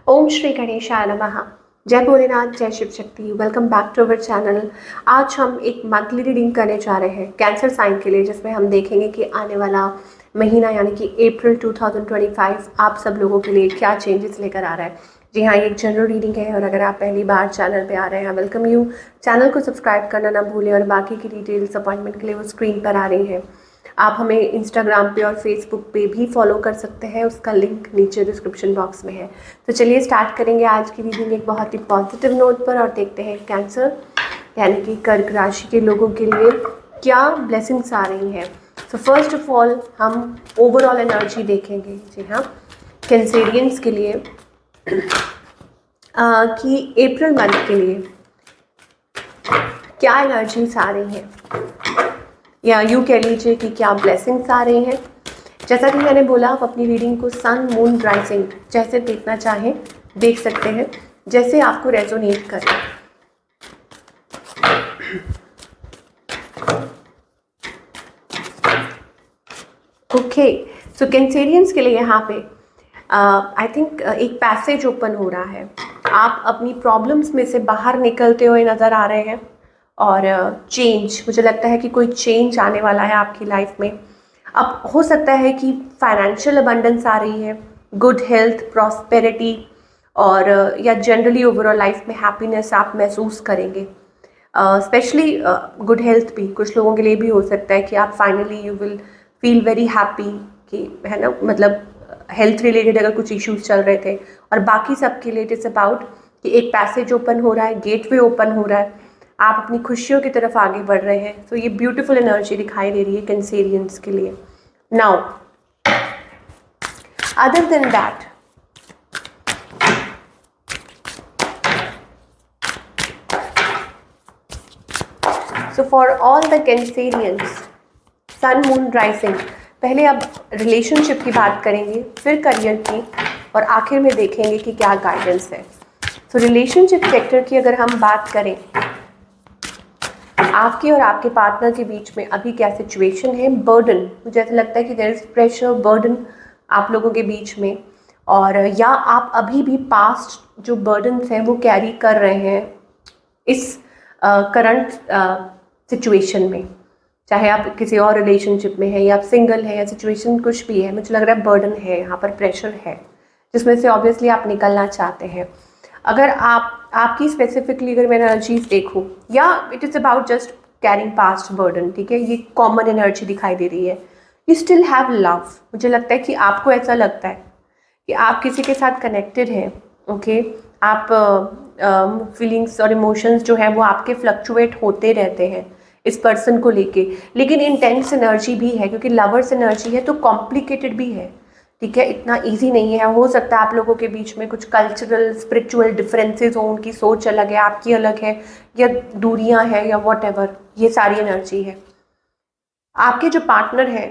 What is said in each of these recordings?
ओम श्री गणेशाय नमः। जय भोलेनाथ, जय Shiv Shakti. Welcome back to our channel. आज हम एक मंथली रीडिंग करने जा रहे हैं कैंसर साइन के लिए, जिसमें हम देखेंगे कि आने वाला महीना यानी कि अप्रैल 2025 आप सब लोगों के लिए क्या चेंजेस लेकर आ रहा है। जी हाँ, ये एक जनरल रीडिंग है और अगर आप पहली बार चैनल पे आ रहे हैं, वेलकम यू। चैनल को सब्सक्राइब करना ना भूलें और बाकी की डिटेल्स अपॉइंटमेंट के लिए वो स्क्रीन पर आ रही हैं। आप हमें इंस्टाग्राम पे और फेसबुक पे भी फॉलो कर सकते हैं, उसका लिंक नीचे डिस्क्रिप्शन बॉक्स में है। तो चलिए स्टार्ट करेंगे आज की रीडिंग एक बहुत ही पॉजिटिव नोट पर और देखते हैं कैंसर यानी कि कर्क राशि के लोगों के लिए क्या ब्लेसिंग्स आ रही हैं। सो फर्स्ट ऑफ ऑल हम ओवरऑल एनर्जी देखेंगे। जी हाँ, कैंसेरियंस के लिए कि अप्रैल मंथ के लिए क्या एनर्जीज आ रही हैं, या यूँ कह लीजिए कि क्या ब्लेसिंग्स आ रही हैं। जैसा कि मैंने बोला, आप अपनी रीडिंग को सन मून राइजिंग जैसे देखना चाहें देख सकते हैं, जैसे आपको रेजोनेट करे। ओके, सो कैंसेरियंस के लिए यहाँ पे आई थिंक एक पैसेज ओपन हो रहा है। आप अपनी प्रॉब्लम्स में से बाहर निकलते हुए नज़र आ रहे हैं और चेंज, मुझे लगता है कि कोई चेंज आने वाला है आपकी लाइफ में। अब हो सकता है कि फाइनेंशियल अबंडेंस आ रही है, गुड हेल्थ, प्रॉस्पेरिटी और या जनरली ओवरऑल लाइफ में हैप्पीनेस आप महसूस करेंगे। स्पेशली गुड हेल्थ भी कुछ लोगों के लिए भी हो सकता है कि आप finally you will feel very happy कि, है ना, मतलब हेल्थ रिलेटेड अगर कुछ इश्यूज चल रहे थे। और बाकी सब के लिए इट इज़ अबाउट कि एक पैसेज ओपन हो रहा है, गेटवे ओपन हो रहा है, आप अपनी खुशियों की तरफ आगे बढ़ रहे हैं। तो ये ब्यूटीफुल एनर्जी दिखाई दे रही है कैंसेरियंस के लिए। Now other than that, so for all the Cancerians sun moon rising, पहले अब रिलेशनशिप की बात करेंगे, फिर करियर की, और आखिर में देखेंगे कि क्या गाइडेंस है। तो रिलेशनशिप सेक्टर की अगर हम बात करें, आपके और आपके पार्टनर के बीच में अभी क्या सिचुएशन है। बर्डन, मुझे ऐसा लगता है कि देयर इज प्रेशर, बर्डन आप लोगों के बीच में, और या आप अभी भी पास्ट जो बर्डन्स हैं वो कैरी कर रहे हैं इस करंट सिचुएशन में। चाहे आप किसी और रिलेशनशिप में हैं या आप सिंगल हैं या सिचुएशन कुछ भी है, मुझे लग रहा है बर्डन है यहाँ पर, प्रेशर है, जिसमें से ऑब्वियसली आप निकलना चाहते हैं। अगर आपकी स्पेसिफिकली अगर मैं एनर्जीज देखूँ, या it is about just carrying past burden, ठीक है, ये कॉमन एनर्जी दिखाई दे रही है। यू स्टिल हैव लव, मुझे लगता है कि आपको ऐसा लगता है कि आप किसी के साथ कनेक्टेड हैं। ओके, आप फीलिंग्स और इमोशंस जो है वो आपके फ्लक्चुएट होते रहते हैं इस पर्सन को लेके, लेकिन इंटेंस एनर्जी भी है, क्योंकि लवर्स एनर्जी है तो कॉम्प्लिकेटेड भी है। ठीक है, इतना इजी नहीं है। हो सकता है आप लोगों के बीच में कुछ कल्चरल स्पिरिचुअल डिफरेंसेस हो, उनकी सोच अलग है, आपकी अलग है, या दूरियां हैं, या वॉट एवर, ये सारी एनर्जी है। आपके जो पार्टनर है,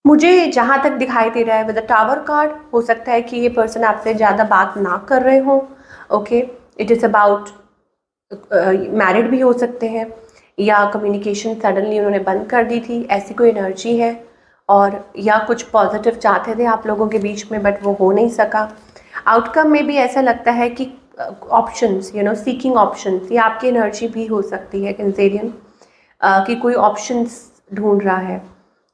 मुझे जहाँ तक दिखाई दे रहा है विद द टावर कार्ड, हो सकता है कि ये पर्सन आपसे ज़्यादा बात ना कर रहे हो। Okay, it is about married भी हो सकते हैं, या कम्युनिकेशन सडनली उन्होंने बंद कर दी थी, ऐसी कोई एनर्जी है। और या कुछ पॉजिटिव चाहते थे आप लोगों के बीच में बट वो हो नहीं सका। आउटकम में भी ऐसा लगता है कि options, you know, seeking options, ये आपकी एनर्जी भी हो सकती है कैंसेरियन, कि कोई ऑप्शंस ढूंढ रहा है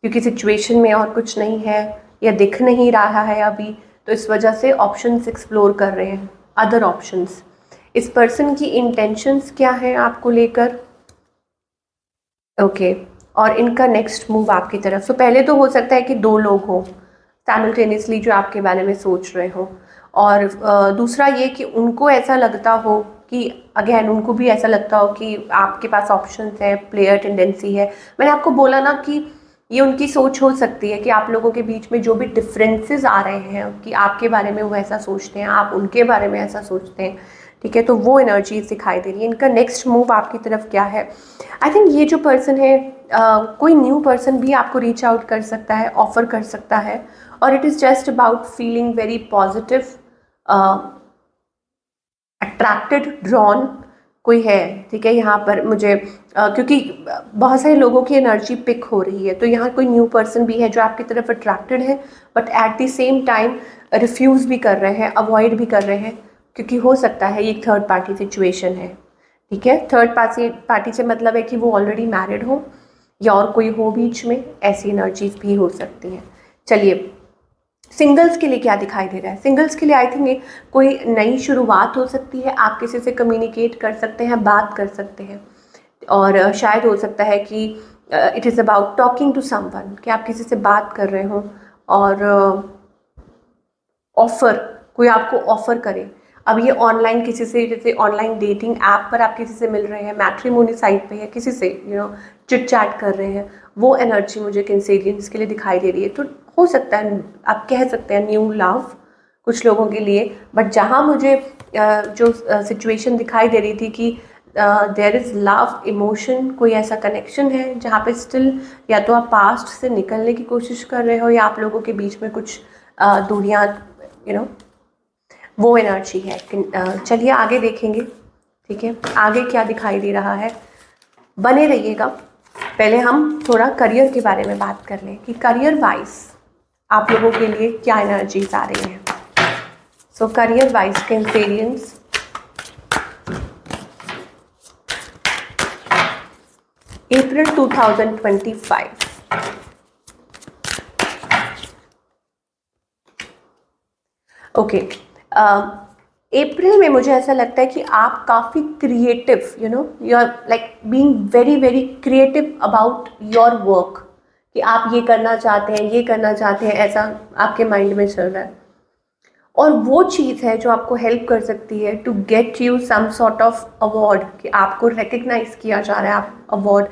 क्योंकि सिचुएशन में और कुछ नहीं है या दिख नहीं रहा है अभी, तो इस वजह से ऑप्शंस एक्सप्लोर कर रहे हैं, अदर ऑप्शंस। इस पर्सन की इंटेंशंस क्या है आपको लेकर, ओके, और इनका नेक्स्ट मूव आपकी तरफ। तो पहले तो हो सकता है कि दो लोग हों साइमल्टेनियसली जो आपके बारे में सोच रहे हो, और दूसरा ये कि उनको ऐसा लगता हो कि, अगेन उनको भी ऐसा लगता हो कि आपके पास ऑप्शंस है, प्लेयर टेंडेंसी है। मैंने आपको बोला ना कि ये उनकी सोच हो सकती है कि आप लोगों के बीच में जो भी डिफरेंसेस आ रहे हैं कि आपके बारे में वो ऐसा सोचते हैं, आप उनके बारे में ऐसा सोचते हैं, ठीक है, तो वो एनर्जीज दिखाई दे रही है। इनका नेक्स्ट मूव आपकी तरफ क्या है। आई थिंक ये जो पर्सन है, कोई न्यू पर्सन भी आपको रीच आउट कर सकता है, ऑफर कर सकता है, और it is just about feeling very positive, attracted, drawn कोई है, ठीक है, यहाँ पर मुझे क्योंकि बहुत सारे लोगों की एनर्जी पिक हो रही है, तो यहाँ कोई न्यू पर्सन भी है जो आपकी तरफ अट्रैक्टेड है, but at the same time refuse भी कर रहे हैं, अवॉइड भी कर रहे हैं, क्योंकि हो सकता है ये एक थर्ड पार्टी सिचुएशन है, ठीक है। थर्ड पार्टी से मतलब है कि वो ऑलरेडी मैरिड हो या और कोई हो बीच में, ऐसी एनर्जीज भी हो सकती हैं। चलिए, सिंगल्स के लिए क्या दिखाई दे रहा है? सिंगल्स के लिए आई थिंक कोई नई शुरुआत हो सकती है, आप किसी से कम्युनिकेट कर सकते हैं, बात कर सकते हैं, और शायद हो सकता है कि it is about talking to someone, कि आप किसी से बात कर रहे हो और ऑफ़र, कोई आपको ऑफ़र करे। अब ये ऑनलाइन किसी से, जैसे ऑनलाइन डेटिंग ऐप पर आप किसी से मिल रहे हैं, मैट्रिमोनी साइट पे या किसी से चिट चैट कर रहे हैं, वो एनर्जी मुझे कैंसेरियंस के लिए दिखाई दे रही है। तो हो सकता है, आप कह सकते हैं न्यू लव कुछ लोगों के लिए, बट जहाँ मुझे जो सिचुएशन दिखाई दे रही थी कि देयर इज़ लव इमोशन, कोई ऐसा कनेक्शन है जहाँ पे स्टिल या तो आप पास्ट से निकलने की कोशिश कर रहे हो या आप लोगों के बीच में कुछ दूरियाँ, वो एनर्जी है। चलिए आगे देखेंगे, ठीक है, आगे क्या दिखाई दे रहा है, बने रहिएगा। पहले हम थोड़ा करियर के बारे में बात कर लें कि करियर वाइज आप लोगों के लिए क्या एनर्जीज आ रही हैं। So career wise Cancerians, April 2025। Okay, April में मुझे ऐसा लगता है कि आप काफ़ी creative, you are like being very very creative about your work, कि आप ये करना चाहते हैं, ये करना चाहते हैं, ऐसा आपके माइंड में चल रहा है। और वो चीज़ है जो आपको हेल्प कर सकती है to get you some sort of award, कि आपको रिकग्नाइज किया जा रहा है, आप अवार्ड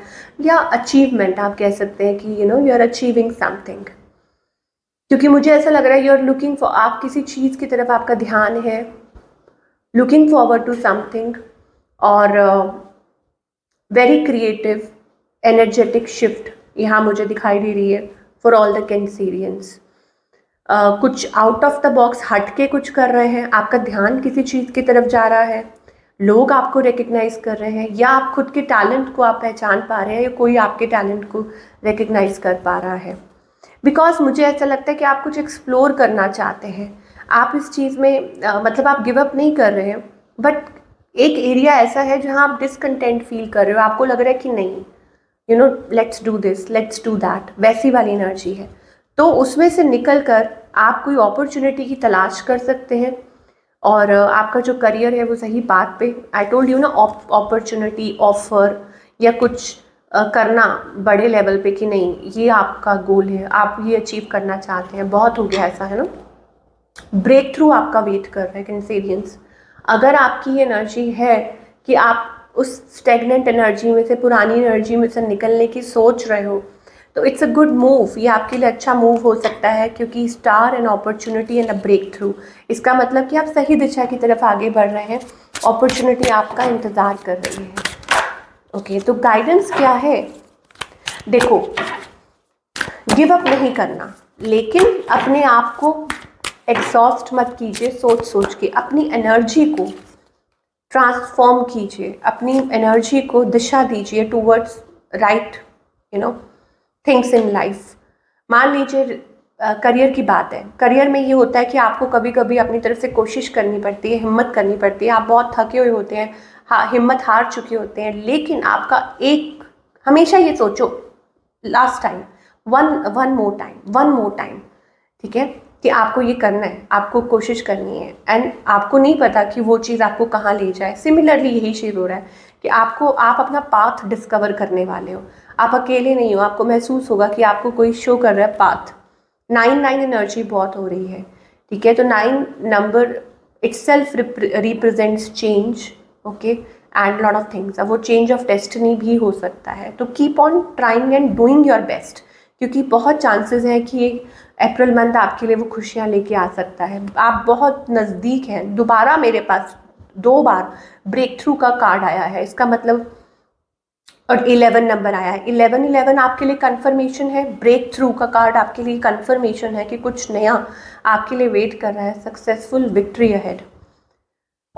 या अचीवमेंट आप कह सकते हैं कि यू आर अचीविंग समथिंग। क्योंकि मुझे ऐसा लग रहा है यू आर लुकिंग फॉर, आप किसी चीज़ की तरफ आपका ध्यान है, लुकिंग फॉरवर्ड टू समथिंग, और वेरी क्रिएटिव एनर्जेटिक शिफ्ट यहाँ मुझे दिखाई दे रही है फॉर ऑल द कैंसेरियंस। कुछ आउट ऑफ द बॉक्स हट के कुछ कर रहे हैं, आपका ध्यान किसी चीज़ की तरफ जा रहा है, लोग आपको रिकग्नाइज कर रहे हैं, या आप खुद के टैलेंट को आप पहचान पा रहे हैं, या कोई आपके टैलेंट को रिकग्नाइज कर पा रहा है। बिकॉज मुझे ऐसा लगता है कि आप कुछ एक्सप्लोर करना चाहते हैं, आप इस चीज़ में मतलब आप गिव अप नहीं कर रहे हैं, बट एक एरिया ऐसा है जहाँ आप डिसकंटेंट फील कर रहे हो, आपको लग रहा है कि नहीं, let's do this, let's do that, वैसी वाली एनर्जी है। तो उसमें से निकल कर आप कोई अपॉर्चुनिटी की तलाश कर सकते हैं, और आपका जो करियर है वो सही बात पे, आई टोल्ड यू ना, अपॉर्चुनिटी, ऑफर या कुछ करना बड़े लेवल पे, कि नहीं ये आपका गोल है, आप ये अचीव करना चाहते हैं, बहुत हो गया ऐसा, है ना, ब्रेक थ्रू आपका वेट कर रहे हैं कैंसेरियंस। अगर आपकी ये एनर्जी है कि आप उस स्टेगनेंट एनर्जी में से, पुरानी एनर्जी में से निकलने की सोच रहे हो, तो इट्स अ गुड मूव, ये आपके लिए अच्छा मूव हो सकता है, क्योंकि star and opportunity and a breakthrough, इसका मतलब कि आप सही दिशा की तरफ आगे बढ़ रहे हैं, अपॉर्चुनिटी आपका इंतज़ार कर रही है। ओके, तो गाइडेंस क्या है? देखो, गिव अप नहीं करना, लेकिन अपने आप को एग्जॉस्ट मत कीजिए सोच सोच के, अपनी एनर्जी को ट्रांसफॉर्म कीजिए, अपनी एनर्जी को दिशा दीजिए towards right things in life. मान लीजिए करियर की बात है, करियर में ये होता है कि आपको कभी कभी अपनी तरफ से कोशिश करनी पड़ती है, हिम्मत करनी पड़ती है, आप बहुत थके हुए होते हैं, हिम्मत हार चुके होते हैं, लेकिन आपका एक, हमेशा ये सोचो last time, one more time, ठीक है, कि आपको ये करना है, आपको कोशिश करनी है, एंड आपको नहीं पता कि वो चीज़ आपको कहाँ ले जाए। सिमिलरली यही चीज़ हो रहा है कि आप अपना पाथ डिस्कवर करने वाले हो, आप अकेले नहीं हो, आपको महसूस होगा कि आपको कोई शो कर रहा है पाथ। 9 एनर्जी बहुत हो रही है, ठीक है, तो 9 number itself represents change, okay, and lot of things. अब वो चेंज ऑफ डेस्टिनी भी हो सकता है, तो keep on trying and doing your best, क्योंकि बहुत चांसेस हैं कि अप्रैल मंथ आपके लिए वो खुशियाँ लेके आ सकता है, आप बहुत नज़दीक हैं। दोबारा मेरे पास 2 बार ब्रेक थ्रू का कार्ड आया है, इसका मतलब, और 11 नंबर आया है, 11 आपके लिए कंफर्मेशन है, ब्रेक थ्रू का कार्ड आपके लिए कंफर्मेशन है कि कुछ नया आपके लिए वेट कर रहा है, सक्सेसफुल विक्ट्री अहेड।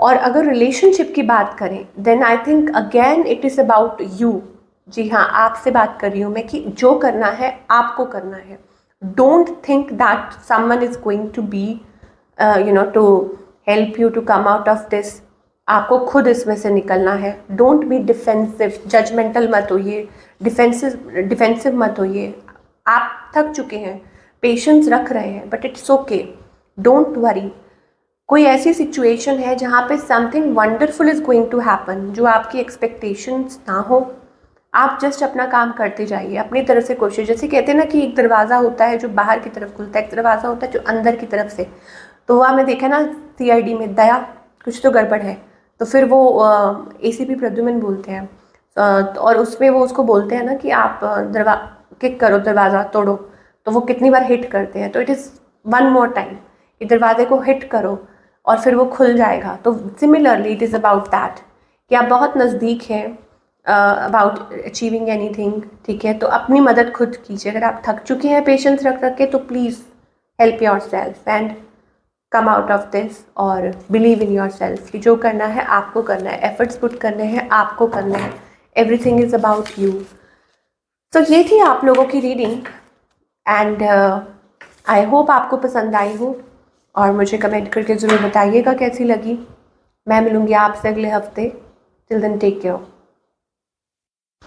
और अगर रिलेशनशिप की बात करें then I think again it is about you. जी हाँ, आपसे बात कर रही हूँ मैं कि जो करना है आपको करना है। Don't think that someone is going to be to help you to come out of this. आपको खुद इसमें से निकलना है। डोंट बी डिफेंसिव, जजमेंटल मत होइए, डिफेंसिव मत होइए। आप थक चुके हैं, पेशेंस रख रहे हैं, but it's okay, don't worry. कोई ऐसी सिचुएशन है जहाँ पे something wonderful is going to happen, जो आपकी एक्सपेक्टेशंस ना हो। आप जस्ट अपना काम करते जाइए, अपनी तरफ से कोशिश। जैसे कहते हैं ना कि एक दरवाज़ा होता है जो बाहर की तरफ खुलता है, एक दरवाज़ा होता है जो अंदर की तरफ से। तो वह हमने देखा ना सीआईडी में, दया कुछ तो गड़बड़ है, तो फिर वो एसीपी प्रद्युमन बोलते हैं और उसमें वो उसको बोलते हैं ना कि आप किक करो, दरवाज़ा तोड़ो। तो वो कितनी बार हिट करते हैं, तो it is one more time कि दरवाजे को हिट करो और फिर वो खुल जाएगा। तो similarly it is about that कि आप बहुत नज़दीक हैं अबाउट अचीविंग एनीथिंग। ठीक है, तो अपनी मदद खुद कीजिए। अगर आप थक चुके हैं पेशेंस रख रख के, तो please help your self and come out of this और बिलीव इन योर सेल्फ कि जो करना है आपको करना है, एफर्ट्स पुट करने हैं आपको करना है। Everything is about you. तो ये थी आप लोगों की रीडिंग एंड आई होप आपको पसंद आई हो और मुझे कमेंट करके ज़रूर बताइएगा कैसी लगी। मैं मिलूँगी आपसे अगले हफ्ते। Till then take care.